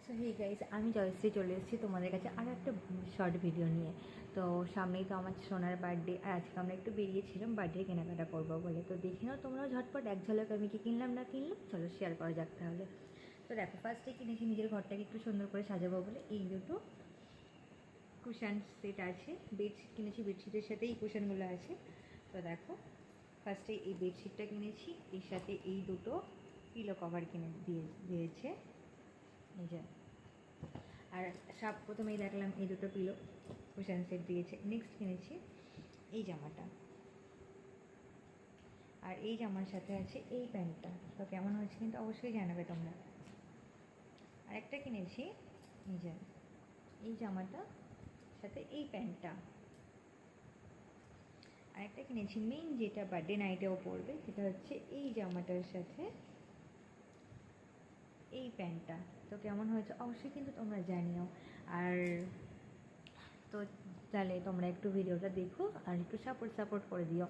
So hey guys, আমি জয়শ্রী চলে এসেছি তোমাদের কাছে আরও একটা শর্ট ভিডিও নিয়ে। তো সামনেই তো আমার সোনার বার্থডে, আর আজকে আমরা একটু বেরিয়েছিলাম বার্থডে কেনাকাটা করবো বলে। তো দেখে নাও তোমরাও ঝটপট এক ঝলক আমি কি কিনলাম না কিনলাম, চলো শেয়ার করা যাক তাহলে। তো দেখো, ফার্স্টে কিনেছি নিজের ঘরটাকে একটু সুন্দর করে সাজাবো বলে এই দুটো কুশান সেট আছে। বেডশিট কিনেছি, বেডশিটের সাথে এই কুশানগুলো আছে। তো দেখো, ফার্স্টে এই বেডশিটটা কিনেছি, এর সাথে এই দুটো পিলো কভার কিনে দিয়েছে এই যে। আর সব প্রথমেই দেখলাম এই দুটো পিলো কুশান সেট দিয়েছে। নেক্সট কিনেছি এই জামাটা, আর এই জামার সাথে আছে এই প্যান্টটা। তো কেমন হয়েছে কিন্তু অবশ্যই জানাবে তোমরা। আরেকটা কিনেছি এই যে, এই জামাটা সাথে এই প্যান্টটা। আরেকটা কিনেছি মেইন, যেটা বার্থডে নাইটেও পরবে, সেটা হচ্ছে এই জামাটার সাথে এই প্যান্টটা। তো কেমন হয়েছে অবশ্যই কিন্তু তোমরা জানিও। আর তো তাহলে তোমরা একটু ভিডিওটা দেখো আর একটু সাপোর্ট করে দিও।